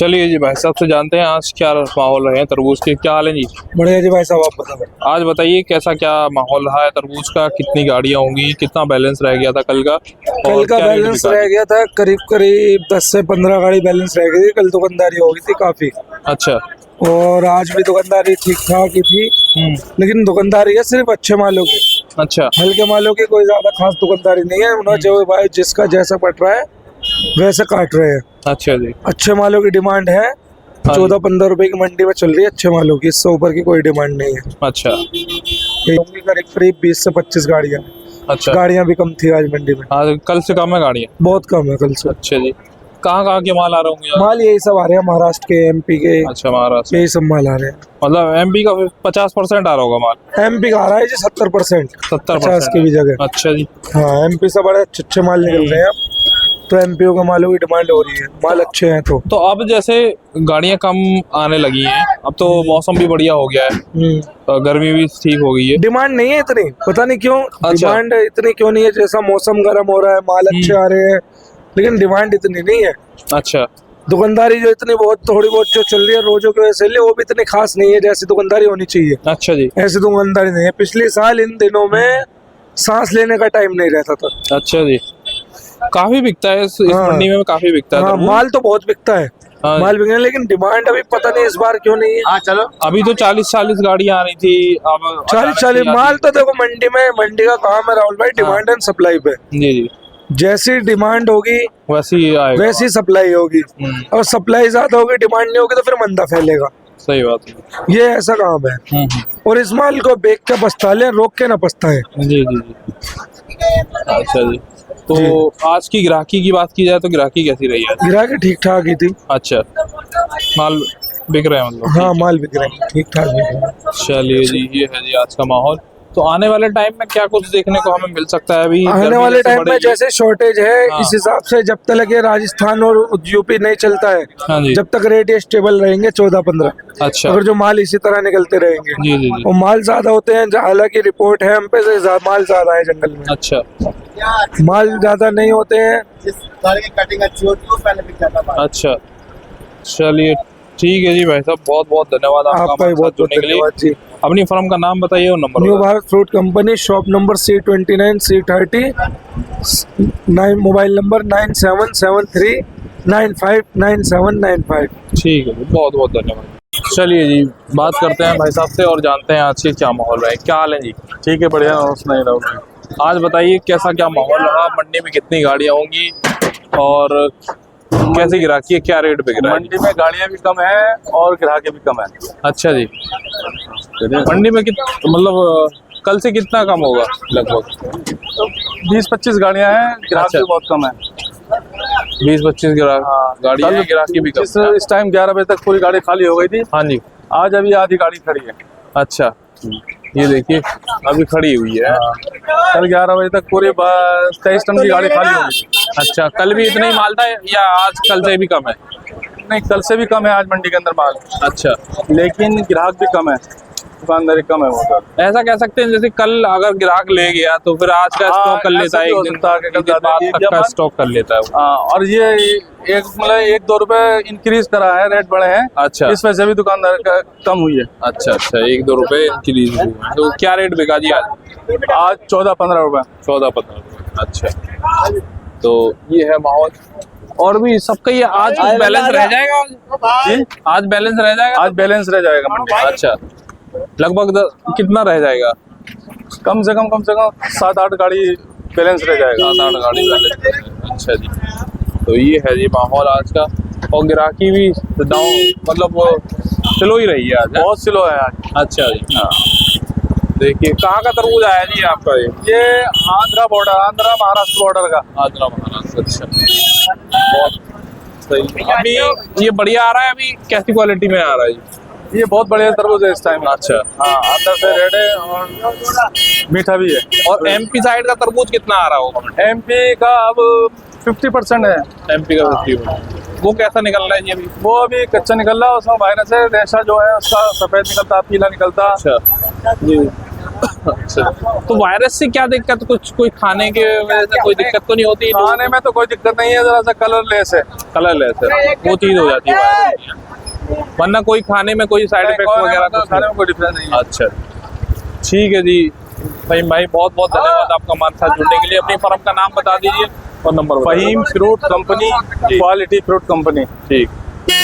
चलिए जी भाई साहब से जानते हैं आज क्या माहौल रहे हैं तरबूज के। क्या हाल है जी? बढ़िया जी भाई साहब, आप बताओ। आज बताइए कैसा क्या माहौल रहा है तरबूज का, कितनी गाड़ियां होंगी, कितना बैलेंस रह गया था कल का? कल और का क्या रेट बैलेंस बिका? रह गया था करीब 10 से 15 गाड़ी बैलेंस रह गई थी। कल दुकानदारी हो गई थी काफी, अच्छा। और आज भी दुकानदारी ठीक ठाक ही थी। लेकिन दुकानदारी है सिर्फ अच्छे मालों की, अच्छा हल्के मालों की कोई ज्यादा खास दुकानदारी नहीं है। उन्हें जो भाई जिसका जैसा पट रहा है वैसे काट रहे हैं। अच्छा जी। अच्छे मालों की डिमांड है, हाँ 14-15 रुपए की मंडी में चल रही है अच्छे मालों की। इससे ऊपर की कोई डिमांड नहीं है। अच्छा करीब 20 से 25 गाड़ियां अच्छा। गाड़ियां भी कम थी आज मंडी में। आज कल से कम है गाड़ियाँ? बहुत कम है कल से। अच्छा जी। कहाँ के माल आ रहे होंगे यार? माल यही सब आ रहे हैं, महाराष्ट्र के, एमपी के, अच्छा महाराष्ट्र, यही सब माल आ रहे हैं। मतलब एमपी का 50% आ रहा होगा माल? एमपी का आ रहा है जी 70%, 50 की भी जगह। अच्छा जी। हाँ, एमपी से बड़े अच्छे माल निकल रहे हैं अब तो। एमपी का मालों की डिमांड हो रही है, माल अच्छे हैं तो अब जैसे गाड़ियां कम आने लगी हैं, अब तो मौसम भी बढ़िया हो गया है, गर्मी भी ठीक हो गई है, डिमांड नहीं है इतनी, पता नहीं क्यों। अच्छा। डिमांड इतनी क्यों नहीं है? जैसा मौसम गर्म हो रहा है, माल अच्छे आ रहे हैं, लेकिन डिमांड इतनी नहीं है। अच्छा। दुकानदारी जो इतनी बहुत थोड़ी बहुत जो चल रही है रोजों की वजह से, वो भी इतनी खास नहीं है जैसी दुकानदारी होनी चाहिए। अच्छा जी। ऐसी दुकानदारी नहीं है। पिछले साल इन दिनों में सांस लेने का टाइम नहीं रहता था। अच्छा जी। काफी बिकता है इस हाँ। मंडी में काफी बिकता है हाँ, तरबूज। माल तो बहुत बिकता है। हाँ। माल बिकने, लेकिन डिमांड अभी पता नहीं इस बार क्यों नहीं है। हाँ चलो। अभी तो 40 गाड़ियां आ रही थी, अब 40 माल तो देखो मंडी का काम है राहुल भाई, डिमांड एंड सप्लाई पे। जी जी, जैसी डिमांड होगी वैसे ही आएगा। वैसी सप्लाई होगी, और सप्लाई ज्यादा होगी, डिमांड नहीं होगी तो फिर मंदा फैलेगा। सही बात है। ये ऐसा काम है। और इस माल को बेच के पछता ले, रोक के ना पछताए। जी जी जी। अच्छा जी। तो आज की ग्राहकी की बात की जाए तो ग्राहकी कैसी रही है? गिराकी ठीक ठाक ही थी। अच्छा, माल बिक रहे हैं मतलब? हाँ, माल बिक रहे हैं, ठीक ठाक बिक रहे हैं। चलिए जी, ये है जी आज का माहौल। तो आने वाले टाइम में क्या कुछ देखने को हमें मिल सकता है? अभी आने गर्मी वाले जैसे टाइम में बढ़ेगी। जैसे शॉर्टेज है, हाँ। इस हिसाब से जब तक ये राजस्थान और यूपी नहीं चलता है, हाँ जी। जब तक रेट स्टेबल रहेंगे 14-15। अच्छा। अगर जो माल इसी तरह निकलते रहेंगे, जी जी जी। और माल ज्यादा होते हैं, हालांकि रिपोर्ट है हम पे से माल ज्यादा है जंगल में। अच्छा माल ज्यादा नहीं होते हैं। जिस गाड़ी की कटिंग अच्छी होती है वो पहले बिक जाता है। अच्छा, चलिए ठीक है जी भाई साहब, बहुत बहुत धन्यवाद आपका भी हमारे साथ बहुत बहुत जुड़ने के लिए। धन्यवाद जी। अपनी फर्म का नाम बताइए और नंबर न्यू बताइए। Bharat fruit company, shop number C29 C30, mobile number 9773959795। ठीक है जी, बहुत बहुत धन्यवाद। चलिए जी, बात करते हैं भाई साहब से और जानते हैं आज के क्या माहौल है। क्या हाल है जी? ठीक है, बढ़िया। नहीं रहा। आज बताइए कैसा क्या माहौल रहा, मंडी में कितनी गाड़ियां होंगी और कैसी ग्राहकी है, क्या रेट बिक रहा है? मंडी में गाड़ियां भी कम है और ग्राहक भी कम है। अच्छा जी। मंडी में मतलब कल से कितना कम होगा लगभग? 20-25 गाड़ियां हैं, ग्राहक अच्छा। भी बहुत कम है। 20-25 गाड़ी है, ग्राहकी भी कम है। इस टाइम 11 बजे तक पूरी गाड़ी खाली हो गई थी। हाँ जी। आज अभी आधी गाड़ी खड़ी है। अच्छा, ये देखिए अभी खड़ी हुई है। कल 11 बजे तक पूरी 23 टन की गाड़ी खाली हो गई। अच्छा, कल भी इतना ही माल था या आज कल से भी कम है? नहीं, कल से भी कम है आज मंडी के अंदर माल। अच्छा, लेकिन ग्राहक भी कम है, दुकानदारी कम है वो तो। ऐसा कह सकते हैं जैसे कल अगर ग्राहक ले गया तो फिर आज का हाँ, स्टॉक कर लेता ऐसा है, भी हो एक दिन सकता है कि कल एक दिन ज्यादा बाद एक तक का जमा- स्टॉक कर लेता है वो। और ये एक मतलब 1-2 रुपए इंक्रीज करा है, रेट बढ़े हैं। अच्छा। इस वजह से भी दुकानदार का कम हुई है। अच्छा अच्छा, 1-2 रुपए इंक्रीज हुए हैं। तो क्या रेट बिका जी आज? आज 14-15 रुपए। 14-15 रुपए। अच्छा, तो ये है माहौल। और भी सबका ये आज बैलेंस रह जाएगा? जी, आज बैलेंस रह जाएगा? आज बैलेंस रह जाएगा मंडी में। अच्छा, लगभग कितना रह जाएगा? कम से कम 7-8 गाड़ी बैलेंस रह जाएगा। 7-8 गाड़ी बैलेंस। अच्छा जी, तो ये है जी माहौल आज का। और ग्राहकी भी डाउन मतलब स्लो ही रही है आज? बहुत स्लो है आज। अच्छा जी। हाँ, देखिए कहाँ का तरबूज आया जी आपका? ये आंध्रा महाराष्ट्र बॉर्डर का। आंध्रा महाराष्ट्र। अच्छा, बहुत सही। अभी ये बढ़िया आ रहा है? अभी कैसी क्वालिटी में आ रहा है जी? ये बहुत बढ़िया तरबूज है इस टाइम। अच्छा। हाँ, अंदर से रेड है और मीठा भी है। और एमपी साइड का तरबूज कितना आ रहा होगा? एमपी का अब 50% है। एमपी का 50%। वो कैसा निकल रहा है जी अभी? वो अभी कच्चा निकल रहा है, उसमें वायरस है। रेशा जो है उसका सफेद निकलता, पीला निकलता। अच्छा जी। अच्छा, तो वायरस से क्या दिक्कत, कुछ कोई खाने के वजह से कोई दिक्कत तो नहीं होती? खाने में तो कोई दिक्कत नहीं है, जरा सा कलरलेस है। कलरलेस है, वो चीज हो जाती है वायरस की। वरना कोई खाने में कोई साइड इफेक्ट वगैरह कुछ खाने में कोई डिफरेंस नहीं है। अच्छा, ठीक है जी। फहीम भाई बहुत बहुत धन्यवाद आपका हमारे साथ जुड़ने के लिए। अपनी फर्म का नाम बता दीजिए और नंबर बता दीजिए। Faheem fruit company, quality fruit company. ठीक।